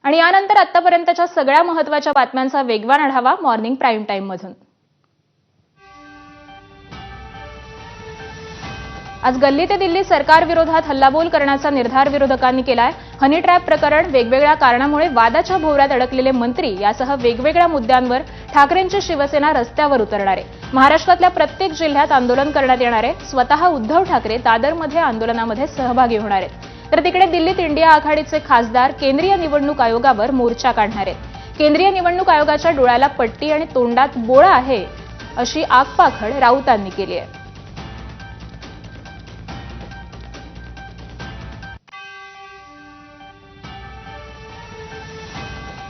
आणि यानंतर आतापर्यंतच्या सगळ्या महत्त्वाच्या बातम्यांचा वेगवान आढावा मॉर्निंग प्राईम टाइम मधून। आज गल्ली ते दिल्ली सरकार विरोधात हल्लाबोल करण्याचा निर्धार विरोधकांनी केलाय। हनी ट्रॅप प्रकरण, वेगवेगळ्या कारणामुळे वादाच्या भोवऱ्यात अडकलेले मंत्री यासह वेगवेगळ्या मुद्द्यांवर ठाकरेंची शिवसेना रस्त्यावर उतरणार आहे। महाराष्ट्रातल्या प्रत्येक जिल्ह्यात आंदोलन करण्यात येणार आहे। स्वतः उद्धव ठाकरे दादरमध्ये आंदोलनामध्ये सहभागी होणार आहेत। तर तिकडे दिल्लीत इंडिया आघाडीचे खासदार केंद्रीय निवडणूक आयोगावर मोर्चा काढणार आहेत। केंद्रीय निवडणूक आयोगाच्या डोळ्याला पट्टी आणि तोंडात बोळा आहे अशी आगपाखड राऊतांनी केली आहे।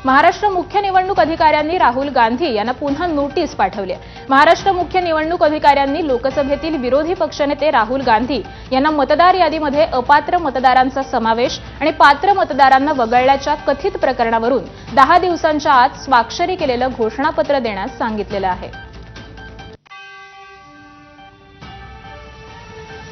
महाराष्ट्र मुख्य निवडणूक अधिकाऱ्यांनी राहुल गांधी यांना पुन्हा नोटीस पाठवली आहे। महाराष्ट्र मुख्य निवडणूक अधिकाऱ्यांनी लोकसभेतील विरोधी पक्षनेते राहुल गांधी यांना मतदार यादीमध्ये अपात्र मतदारांचा समावेश आणि पात्र मतदारांना वगळल्याच्या कथित प्रकरणावरून 10 दिवसांच्या आत स्वाक्षरी केलेलं घोषणापत्र देण्यास सांगितलेलं आहे।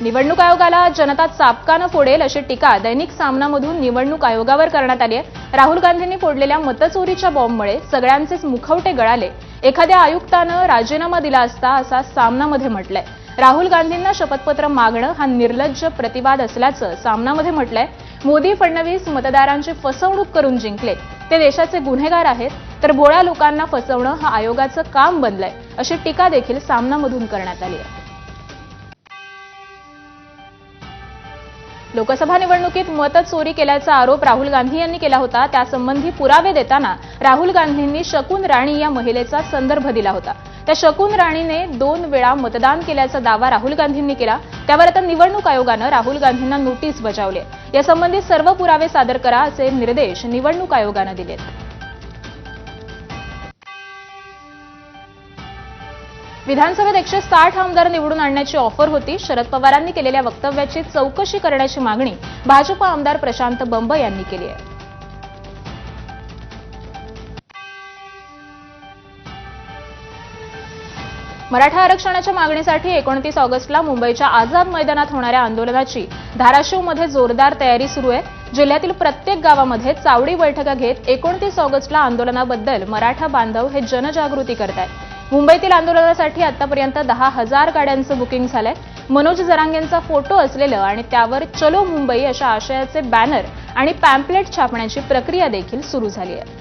निवडणूक आयोगाला जनता चापकानं फोडेल अशी टीका दैनिक सामनामधून निवडणूक आयोगावर करण्यात आली आहे। राहुल गांधींनी फोडलेल्या मतचोरीच्या बॉम्बमुळे सगळ्यांचेच मुखवटे गळाले। एखाद्या आयुक्तानं राजीनामा दिला असता असा सामनामध्ये म्हटलंय। राहुल गांधींना शपथपत्र मागणं हा निर्लज्ज प्रतिवाद असल्याचं सामनामध्ये म्हटलंय। मोदी फडणवीस मतदारांची फसवणूक करून जिंकले, ते देशाचे गुन्हेगार आहेत, तर भोळ्या लोकांना फसवणं हा आयोगाचं काम बनलंय अशी टीका देखील सामनामधून करण्यात आली आहे। लोकसभा निवडणुकीत मतचोरी केल्याचा आरोप राहुल गांधी यांनी केला होता। त्यासंबंधी पुरावे देताना राहुल गांधींनी शकून राणी या महिलेचा संदर्भ दिला होता। त्या शकून राणीने 2 वेळा मतदान केल्याचा दावा राहुल गांधींनी केला। त्यावर आता निवडणूक आयोगानं राहुल गांधींना नोटीस बजावली आहे। यासंबंधी सर्व पुरावे सादर करा असे निर्देश निवडणूक आयोगानं दिलेत। विधानसभेत 160 आमदार निवडून आणण्याची ऑफर होती। शरद पवारांनी केलेल्या वक्तव्याची चौकशी करण्याची मागणी भाजप आमदार प्रशांत बंब यांनी केली आहे। मराठा आरक्षणाच्या मागणीसाठी 29 ऑगस्टला मुंबईच्या आझाद मैदानात होणाऱ्या आंदोलनाची धाराशिवमध्ये जोरदार तयारी सुरू आहे। जिल्ह्यातील प्रत्येक गावामध्ये चावडी बैठका घेत 29 ऑगस्टला आंदोलनाबद्दल मराठा बांधव हे जनजागृती करतायत। मुंबईतील आंदोलनासाठी आतापर्यंत 10,000 गाड्यांचं बुकिंग झालंय। मनोज जरांगेंचा फोटो असलेलं आणि त्यावर चलो मुंबई अशा आशयाचे बॅनर आणि पॅम्पलेट छापण्याची प्रक्रिया देखील सुरू झाली आहे।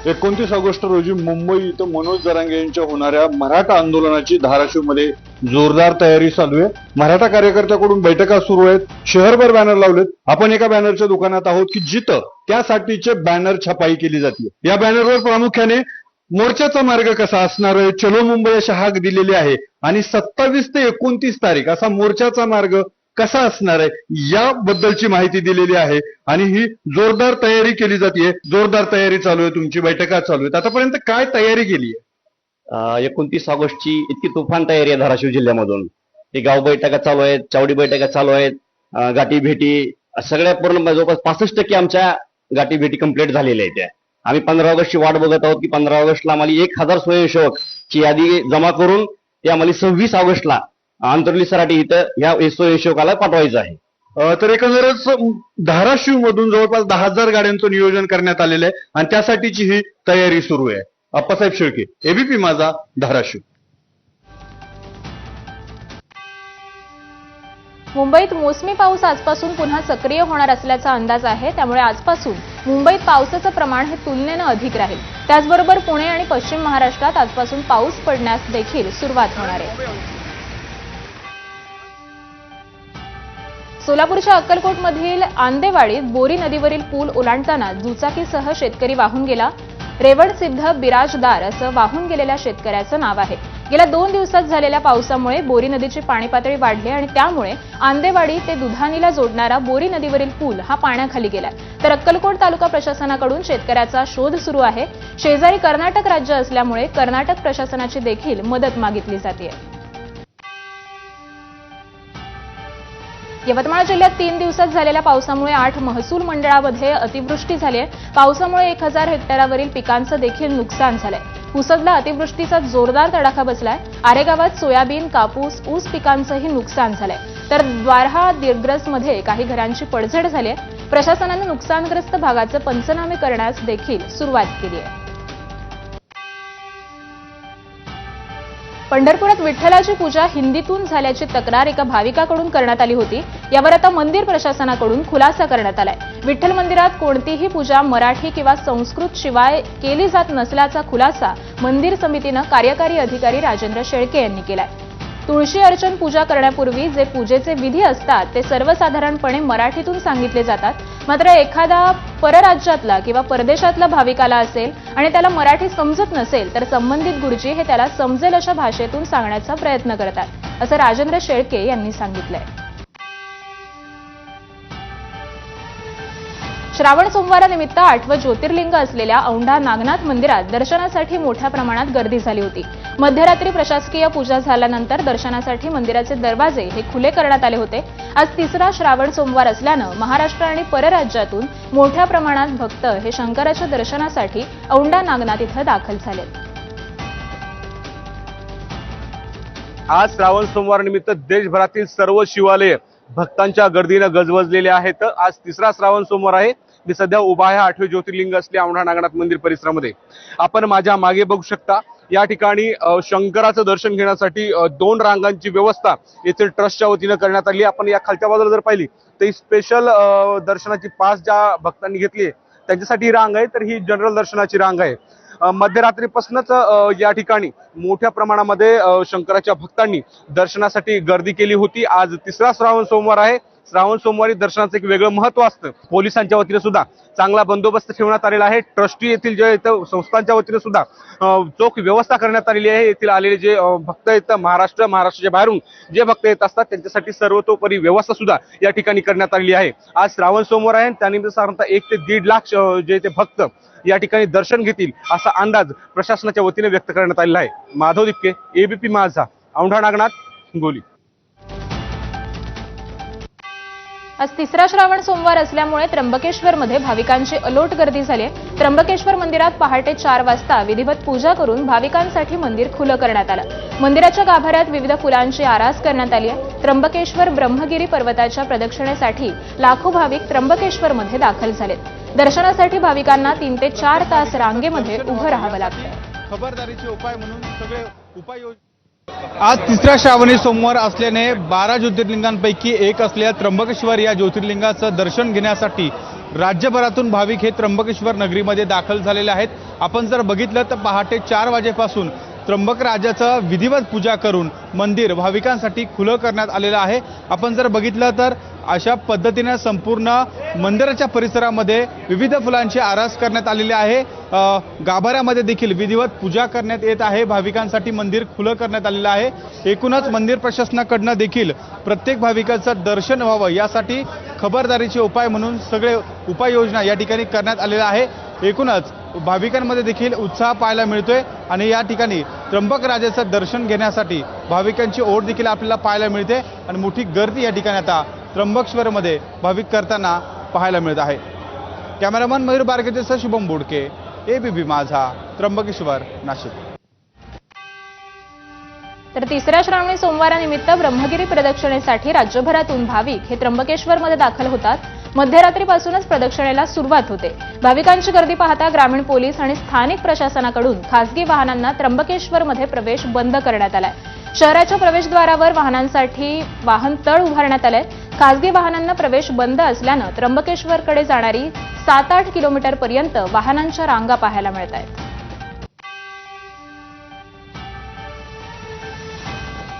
29 ऑगस्ट रोजी मुंबई इथं मनोज जरांगे यांच्या होणाऱ्या मराठा आंदोलनाची धाराशिवमध्ये जोरदार तयारी चालू आहे। मराठा कार्यकर्त्यांकडून बैठका सुरू आहेत, शहरभर बॅनर लावलेत। आपण एका बॅनरच्या दुकानात आहोत की जिथं त्यासाठीचे बॅनर छपाई केली जाते। या बॅनरवर प्रामुख्याने मोर्चाचा मार्ग कसा असणार आहे, चलो मुंबई अशी हाक दिलेली आहे आणि 27 ते 29 तारीख असा मोर्चाचा मार्ग कसा असणार आहे याबद्दलची माहिती दिलेली आहे आणि ही जोरदार तयारी केली जाते। जोरदार तयारी चालू आहे, तुमची बैठका चालू आहेत। आतापर्यंत काय तयारी केली आहे? 29 ऑगस्टची इतकी तुफान तयारी आहे धाराशिव जिल्ह्यामधून। हे गाव बैठका चालू आहेत, चावडी बैठका चालू आहेत, गाठी भेटी सगळ्या पूर्ण जवळपास 65% आमच्या गाठी भेटी कंप्लीट झालेल्या आहेत। आम्ही 15 ऑगस्टची वाट बघत आहोत की 15 ऑगस्टला आम्हाला 1000 स्वयंसेवकची यादी जमा करून ते आम्हाला 26 ऑगस्टला आंतरली सराटी इथं या स्वयंसेवकाला पाठवायचं आहे। तर एकंदरच धाराशिव मधून जवळपास 10,000 गाड्यांचं नियोजन करण्यात आलेलं आहे आणि त्यासाठीची ही तयारी सुरू आहे। अप्पासाहेब शेळके, एबीपी माझा, धाराशिव। मुंबईत मोसमी पाऊस आजपासून पुन्हा सक्रिय होणार असल्याचा अंदाज आहे। त्यामुळे आजपासून मुंबईत पावसाचं प्रमाण हे तुलनेनं अधिक राहील। त्याचबरोबर पुणे आणि पश्चिम महाराष्ट्रात आजपासून पाऊस पडण्यास देखील सुरुवात होणार आहे। सोलापूरच्या अक्कलकोटमधील आंदेवाडीत बोरी नदीवरील पूल ओलांडताना दुचाकीसह शेतकरी वाहून गेला। रेवणसिद्ध बिराजदार असं वाहून गेलेल्या शेतकऱ्याचं नाव आहे। गेल्या 2 दिवसात झालेल्या पावसामुळे बोरी नदीची पाणी पातळी वाढली आणि त्यामुळे आंदेवाडी ते दुधानीला जोडणारा बोरी नदीवरील पूल हा पाण्याखाली गेलाय। तर अक्कलकोट तालुका प्रशासनाकडून शेतकऱ्याचा शोध सुरू आहे। शेजारी कर्नाटक राज्य असल्यामुळे कर्नाटक प्रशासनाची देखील मदत मागितली जाते। यवतमाळ जिल्ह्यात 3 दिवसात झालेल्या पावसामुळे 8 महसूल मंडळामध्ये अतिवृष्टी झाली आहे। पावसामुळे 1000 हेक्टरावरील पिकांचं देखील नुकसान झालंय। पुसदला अतिवृष्टीचा जोरदार तडाखा बसलाय। आरेगावात सोयाबीन, कापूस, ऊस पिकांचंही नुकसान झालंय। तर द्वारहा दिग्रसमध्ये काही घरांची पडझड झाली आहे। प्रशासनाने नुकसानग्रस्त भागाचे पंचनामे करण्यास देखील सुरुवात केली आहे. पंढरपुरात विठ्ठलाची पूजा हिंदीतून झाल्याची तक्रार एका भाविकाकडून करण्यात आली होती. यावर आता मंदिर प्रशासनाकडून खुलासा करण्यात आलाय. विठ्ठल मंदिरात कोणतीही पूजा मराठी किंवा संस्कृत शिवाय केली जात नसल्याचा खुलासा मंदिर समितीनं कार्यकारी अधिकारी राजेंद्र शेळके यांनी केलाय. तुळशी अर्चन पूजा करण्यापूर्वी जे पूजेचे विधी असतात ते सर्वसाधारणपणे मराठीतून सांगितले जातात. मात्र एखादा परराज्यातला किंवा परदेशातला भाविकाला असेल आणि त्याला मराठी समजत नसेल तर संबंधित गुरुजी हे त्याला समजेल अशा भाषेतून सांगण्याचा प्रयत्न करतात, असं राजेंद्र शेळके यांनी सांगितलंय. श्रावण सोमवारानिमित्त 8वं ज्योतिर्लिंग असलेल्या औंढा नागनाथ मंदिरात दर्शनासाठी मोठ्या प्रमाणात गर्दी झाली होती. मध्यरात्री प्रशासकीय पूजा झाल्यानंतर दर्शनासाठी मंदिराचे दरवाजे हे खुले करण्यात आले होते. आज तिसरा श्रावण सोमवार असल्यानं महाराष्ट्र आणि परराज्यातून मोठ्या प्रमाणात भक्त हे शंकराच्या दर्शनासाठी औंढा नागनाथ इथं दाखल झाले. आज श्रावण सोमवार निमित्त देशभरातील सर्व शिवालय भक्तांच्या गर्दीनं गजबजलेले आहेत. आज तिसरा श्रावण सोमवार आहे. मी सध्या उभा आहे 8वे ज्योतिर्लिंग असलेल्या औंढा नागनाथ मंदिर परिसरामध्ये. आपण माझ्या मागे बघू शकता या ठिकाणी शंकराचं दर्शन घेण्यासाठी 2 रांगांची व्यवस्था येथील ट्रस्टच्या वतीनं करण्यात आली. आपण या खालच्या बाजूला जर पाहिली तर ही स्पेशल दर्शनाची पास ज्या भक्तांनी घेतली आहे त्यांच्यासाठी ही रांग आहे, तर ही जनरल दर्शनाची रांग आहे. मध्यरात्रीपासूनच या ठिकाणी मोठ्या प्रमाणामध्ये शंकराच्या भक्तांनी दर्शनासाठी गर्दी केली होती. आज तिसरा श्रावण सोमवार आहे. श्रावण सोमवारी दर्शनाचं एक वेगळं महत्व असतं. पोलिसांच्या वतीने सुद्धा चांगला बंदोबस्त ठेवण्यात आलेला आहे. ट्रस्टी येथील जे संस्थांच्या वतीने सुद्धा चोख व्यवस्था करण्यात आलेली आहे. येथील आलेले जे भक्त आहेत महाराष्ट्राच्या बाहेरून जे भक्त येत असतात त्यांच्यासाठी सर्वतोपरी व्यवस्था सुद्धा या ठिकाणी करण्यात आलेली आहे. आज श्रावण सोमवार आहे. त्यानिमित्त साधारणतः 1 ते 1.5 लाख जे ते भक्त या ठिकाणी दर्शन घेतील असा अंदाज प्रशासनाच्या वतीने व्यक्त करण्यात आलेला आहे. माधव दिपके, एबीपी माझा, औंढा नागनाथ, हिंगोली. आज तिसरा श्रावण सोमवार असल्यामुळे त्र्यंबकेश्वरमध्ये भाविकांची अलोट गर्दी झाली आहे. त्र्यंबकेश्वर मंदिरात पहाटे 4 वाजता विधिवत पूजा करून भाविकांसाठी मंदिर खुलं करण्यात आलं. मंदिराच्या गाभाऱ्यात विविध फुलांची आरास करण्यात आली आहे. त्र्यंबकेश्वर ब्रह्मगिरी पर्वताच्या प्रदक्षिणेसाठी लाखो भाविक त्र्यंबकेश्वरमध्ये दाखल झालेत. दर्शनासाठी भाविकांना 3 ते 4 तास रांगेमध्ये उभं राहावं लागतं. खबरदारीचे उपाय म्हणून सगळे उपाययोजना. आज तिसरा श्रावणी सोमवार असल्याने 12 ज्योतिर्लिंगांपैकी एक असलेल्या त्र्यंबकेश्वर या ज्योतिर्लिंगाचं दर्शन घेण्यासाठी राज्यभरातून भाविक हे त्र्यंबकेश्वर नगरीमध्ये दाखल झालेले आहेत. आपण जर बघितलं तर पहाटे 4 वाजेपासून त्र्यंबक राजाचं विधिवत पूजा करून मंदिर भाविकांसाठी खुलं करण्यात आलेलं आहे. आपण जर बघितलं तर अशा पद्धतीने संपूर्ण मंदिराच्या परिसरामध्ये विविध फुलांची आरास करण्यात आलेली आहे. गाभाऱ्यामध्ये देखील विधिवत पूजा करण्यात येत आहे. भाविकांसाठी मंदिर खुलं करण्यात आलेलं आहे. एकूणच मंदिर प्रशासनाकडनं देखील प्रत्येक भाविकाचं दर्शन व्हावं यासाठी खबरदारीचे उपाय म्हणून सगळे उपाययोजना या ठिकाणी करण्यात आलेल्या आहे. एकूणच भाविकांमध्ये देखील उत्साह पाहायला मिळतोय आणि या ठिकाणी त्र्यंबक राजाचं दर्शन घेण्यासाठी भाविकांची ओढ देखील आपल्याला पाहायला मिळते आणि मोठी गर्दी या ठिकाणी आता त्र्यंबकेश्वरमध्ये भाविक करताना पाहायला मिळत आहे. कॅमेरामन मयूर बारगेसह शुभम बोडके, एबीपी माझा, त्र्यंबकेश्वर, नाशिक. तर तिसऱ्या श्रावणी सोमवारानिमित्त ब्रह्मगिरी प्रदक्षिणेसाठी राज्यभरातून भाविक हे त्र्यंबकेश्वरमध्ये दाखल होतात. मध्यरात्रीपासूनच प्रदक्षिणेला सुरुवात होते. भाविकांची गर्दी पाहता ग्रामीण पोलीस आणि स्थानिक प्रशासनाकडून खासगी वाहनांना त्र्यंबकेश्वरमध्ये प्रवेश बंद करण्यात आलाय. शहराच्या प्रवेशद्वारावर वाहनांसाठी वाहन तळ उभारण्यात आले. खासगी वाहनांना प्रवेश बंद असल्यानं त्र्यंबकेश्वरकडे जाणारी 7-8 किलोमीटरपर्यंत वाहनांच्या रांगा पाहायला मिळत आहेत.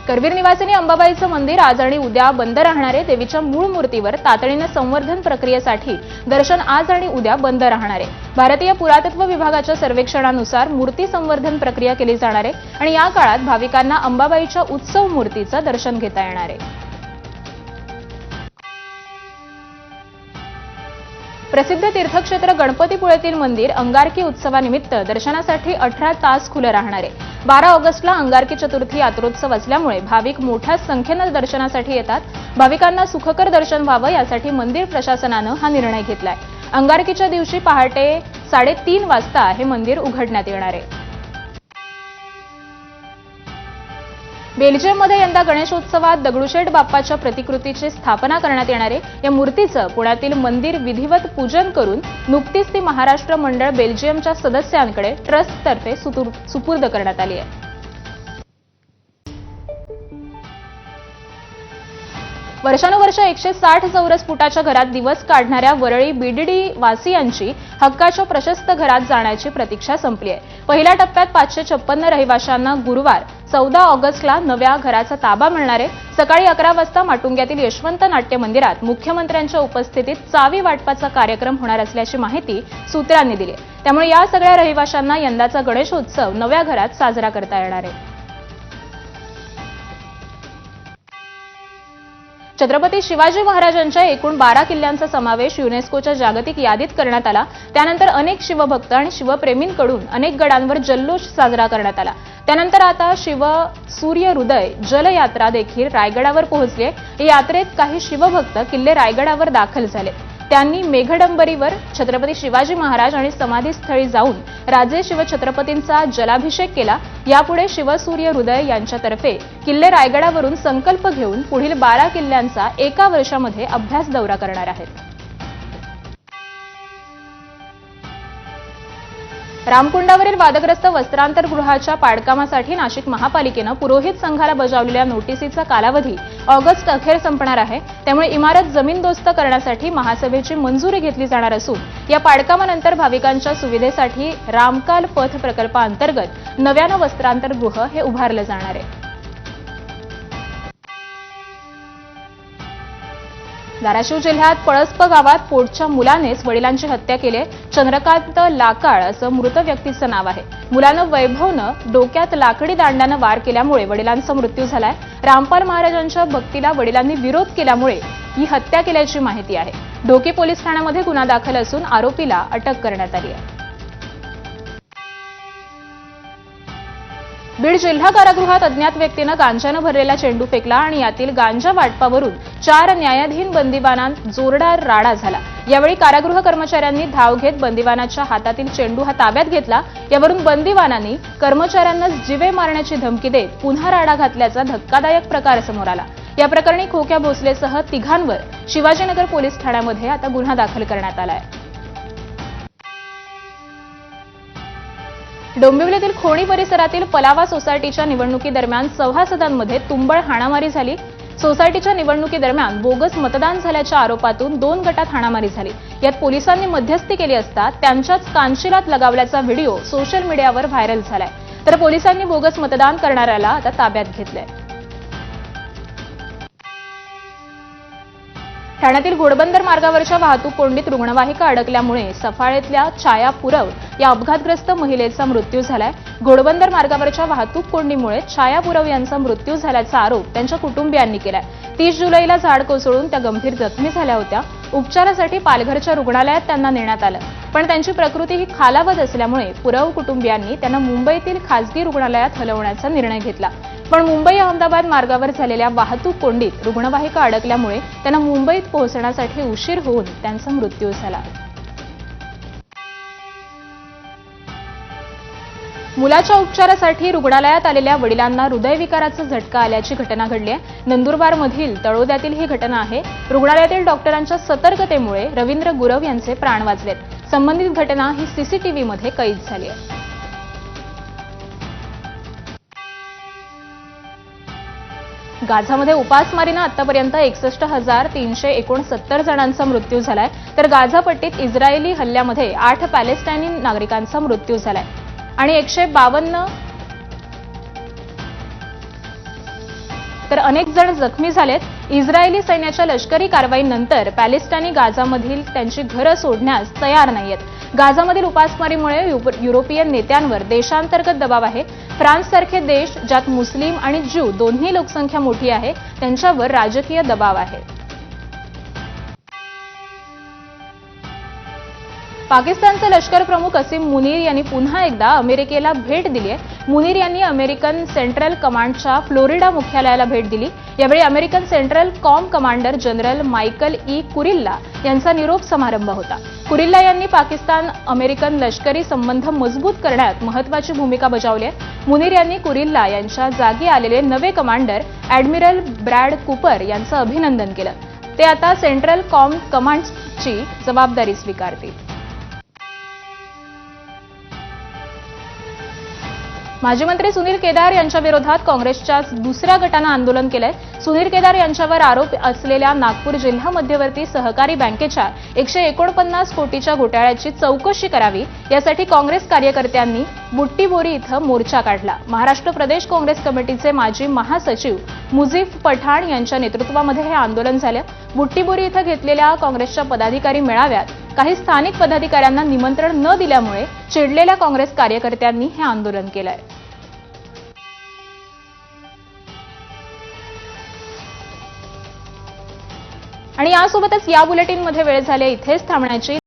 करवीर निवासिनी अंबाबाईचं मंदिर आज आणि उद्या बंद राहणार आहे. देवीच्या मूळ मूर्तीवर तातडीनं संवर्धन प्रक्रियेसाठी दर्शन आज आणि उद्या बंद राहणार आहे. भारतीय पुरातत्व विभागाच्या सर्वेक्षणानुसार मूर्ती संवर्धन प्रक्रिया केली जाणार आहे आणि या काळात भाविकांना अंबाबाईच्या उत्सव मूर्तीचं दर्शन घेता येणार आहे. प्रसिद्ध तीर्थक्षेत्र गणपतीपुळेतील मंदिर अंगारकी उत्सवानिमित्त दर्शनासाठी 18 तास खुलं राहणार आहे. 12 ऑगस्टला अंगारकी चतुर्थी यात्रोत्सव असल्यामुळे भाविक मोठ्या संख्येनं दर्शनासाठी येतात. भाविकांना सुखकर दर्शन व्हावं यासाठी मंदिर प्रशासनानं हा निर्णय घेतलाय. अंगारकीच्या दिवशी पहाटे 3:30 वाजता हे मंदिर उघडण्यात येणार आहे. बेल्जियममध्ये यंदा गणेशोत्सवात दगडूशेठ बाप्पाच्या प्रतिकृतीची स्थापना करण्यात येणार आहे. या मूर्तीचं पुण्यातील मंदिर विधिवत पूजन करून नुकतीच ती महाराष्ट्र मंडळ बेल्जियमच्या सदस्यांकडे ट्रस्टतर्फे सुपूर्द करण्यात आली आहे. वर्षानुवर्ष 160 चौरस फुटाच्या घरात दिवस काढणाऱ्या वरळी बीडीडी वासियांची हक्काच्या प्रशस्त घरात जाण्याची प्रतीक्षा संपली आहे. पहिल्या टप्प्यात 556 रहिवाशांना गुरुवार 14 ऑगस्टला नव्या घराचा ताबा मिळणार आहे. सकाळी 11 वाजता माटुंग्यातील यशवंत नाट्य मंदिरात मुख्यमंत्र्यांच्या उपस्थितीत चावी वाटपाचा कार्यक्रम होणार असल्याची माहिती सूत्रांनी दिली. त्यामुळे या सगळ्या रहिवाशांना यंदाचा गणेशोत्सव नव्या घरात साजरा करता येणार आहे. छत्रपती शिवाजी महाराजांच्या एकूण 12 किल्ल्यांचा समावेश युनेस्कोच्या जागतिक यादीत करण्यात आला. त्यानंतर अनेक शिवभक्त आणि शिवप्रेमींकडून अनेक गडांवर जल्लोष साजरा करण्यात आला. त्यानंतर आता शिव सूर्य हृदय जलयात्रा देखील रायगडावर पोहोचली आहे. या यात्रेत काही शिवभक्त किल्ले रायगडावर दाखल झाले. त्यांनी मेघडंबरीवर छत्रपती शिवाजी महाराज आणि समाधीस्थळी जाऊन राजे शिवछत्रपतींचा जलाभिषेक केला. यापुढे शिवसूर्य हृदय यांच्यातर्फे किल्ले रायगडावरून संकल्प घेऊन पुढील 12 किल्ल्यांचा एका वर्षामध्ये अभ्यास दौरा करणार आहेत. रामकुंडावरील वादग्रस्त वस्त्रांतरगृहाच्या पाडकामासाठी नाशिक महापालिकेनं पुरोहित संघाला बजावलेल्या नोटिसीचा कालावधी ऑगस्ट अखेर संपणार आहे. त्यामुळे इमारत जमीनदोस्त करण्यासाठी महासभेची मंजुरी घेतली जाणार असून या पाडकामानंतर भाविकांच्या सुविधेसाठी रामकाल पथ प्रकल्पाअंतर्गत नव्यानं वस्त्रांतरगृह हे उभारलं जाणार आहे. धाराशिव जिल्ह्यात पळसप गावात पोटच्या मुलानेच वडिलांची हत्या केली आहे. चंद्रकांत लाकाळ असं मृत व्यक्तीचं नाव आहे. मुलानं वैभवनं डोक्यात लाकडी दांड्यानं वार केल्यामुळे वडिलांचा मृत्यू झालाय. रामपाल महाराजांच्या भक्तीला वडिलांनी विरोध केल्यामुळे ही हत्या केल्याची माहिती आहे. ढोकी पोलीस ठाण्यामध्ये गुन्हा दाखल असून आरोपीला अटक करण्यात आली आहे. बीड जिल्हा कारागृहात अज्ञात व्यक्तीनं गांजानं भरलेला चेंडू फेकला आणि यातील गांजा वाटपावरून 4 न्यायाधीन बंदिवानांत जोरदार राडा झाला. यावेळी कारागृह कर्मचाऱ्यांनी धाव घेत बंदिवानाच्या हातातील चेंडू हा ताब्यात घेतला. यावरून बंदिवानांनी कर्मचाऱ्यांना जीवे मारण्याची धमकी देत पुन्हा राडा घातल्याचा धक्कादायक प्रकार समोर आला. या प्रकरणी खोक्या भोसलेसह तिघांवर शिवाजीनगर पोलीस ठाण्यामध्ये आता गुन्हा दाखल करण्यात आला आहे. डोंबिवलीतील खोणी परिसरातील पलावा सोसायटीच्या निवडणुकीदरम्यान सभासदांमध्ये तुंबळ हाणामारी झाली. सोसायटीच्या निवडणुकीदरम्यान बोगस मतदान झाल्याच्या आरोपातून 2 गटात हाणामारी झाली. यात पोलिसांनी मध्यस्थी केली असता त्यांच्याच कानशिलात लगावल्याचा व्हिडिओ सोशल मीडियावर व्हायरल झालाय. तर पोलिसांनी बोगस मतदान करणाऱ्याला आता ताब्यात घेतलंय. ठाण्यातील घोडबंदर मार्गावरच्या वाहतूक कोंडीत रुग्णवाहिका अडकल्यामुळे सफाळेतल्या छाया पुरव या अपघातग्रस्त महिलेचा मृत्यू झालाय. घोडबंदर मार्गावरच्या वाहतूक कोंडीमुळे छाया पुरव यांचा मृत्यू झाल्याचा आरोप त्यांच्या कुटुंबियांनी केलाय. 30 जुलैला झाड कोसळून त्या गंभीर जखमी झाल्या होत्या. उपचारासाठी पालघरच्या रुग्णालयात त्यांना नेण्यात आलं, पण त्यांची प्रकृती ही खालावत असल्यामुळे पुरव कुटुंबियांनी त्यांना मुंबईतील खासगी रुग्णालयात हलवण्याचा निर्णय घेतला. पण मुंबई अहमदाबाद मार्गावर झालेल्या वाहतूक कोंडीत रुग्णवाहिका अडकल्यामुळे त्यांना मुंबईत पोहोचण्यासाठी उशीर होऊन त्यांचा मृत्यू झाला. मुलाच्या उपचारासाठी रुग्णालयात आलेल्या वडिलांना हृदयविकाराचा झटका आल्याची घटना घडली आहे. नंदुरबारमधील तळोद्यातील ही घटना आहे. रुग्णालयातील डॉक्टरांच्या सतर्कतेमुळे रवींद्र गुरव यांचे प्राण वाचलेत. संबंधित घटना ही सीसीटीव्हीमध्ये कैद झाली आहे. गाझामध्ये उपासमारीनं आतापर्यंत 61,369 जणांचा मृत्यू झालाय. तर गाझा पट्टीत इस्रायली हल्ल्यामध्ये 8 पॅलेस्टाईनी नागरिकांचा मृत्यू झालाय आणि 152 तर अनेक जण जखमी झालेत. इस्रायली सैन्याच्या लष्करी कारवाईनंतर पॅलेस्टाईनी गाझामधील त्यांची घरं सोडण्यास तयार नाहीयेत. गाझामधील उपासमारीमुळे युरोपियन नेत्यांवर देशांतर्गत दबाव आहे. फ्रान्ससारखे देश ज्यात मुस्लिम आणि ज्यू दोन्ही लोकसंख्या मोठी आहे त्यांच्यावर राजकीय दबाव आहे. पाकिस्तानचे लष्कर प्रमुख असीम मुनीर यांनी पुन्हा एकदा अमेरिकेला भेट दिली आहे. मुनीर यांनी अमेरिकन सेंट्रल कमांडच्या फ्लोरिडा मुख्यालयाला भेट दिली. यावेळी American central com commander general Michael E Kurilla यांचा निरोप समारंभ होता. कुरिल्ला यांनी पाकिस्तान अमेरिकन लष्करी संबंध मजबूत करण्यात महत्त्वाची भूमिका बजावली आहे. मुनीर यांनी कुरिल्ला यांच्या जागी आलेले नवे कमांडर ॲडमिरल ब्रॅड कुपर यांचं अभिनंदन केलं. ते आता सेंट्रल कमांडची जबाबदारी स्वीकारतील. माजी मंत्री सुनील केदार यांच्या विरोधात काँग्रेसच्या दुसऱ्या गटानं आंदोलन केलंय. सुनील केदार यांच्यावर आरोप असलेल्या नागपूर जिल्हा मध्यवर्ती सहकारी बँकेच्या 149 कोटीच्या घोटाळ्याची चौकशी करावी यासाठी काँग्रेस कार्यकर्त्यांनी बुट्टीबोरी इथं मोर्चा काढला. महाराष्ट्र प्रदेश काँग्रेस कमिटीचे माजी महासचिव मुझीफ पठाण यांच्या नेतृत्वामध्ये हे आंदोलन झालं. बुट्टीबोरी इथं घेतलेल्या काँग्रेसच्या पदाधिकारी मेळाव्यात काही स्थानिक पदाधिकाऱ्यांना निमंत्रण न दिल्यामुळे चिडलेल्या काँग्रेस कार्यकर्त्यांनी हे आंदोलन केलंय. आणि यासोबतच या बुलेटिनमध्ये वेळ झाली इथेच थांबण्याची.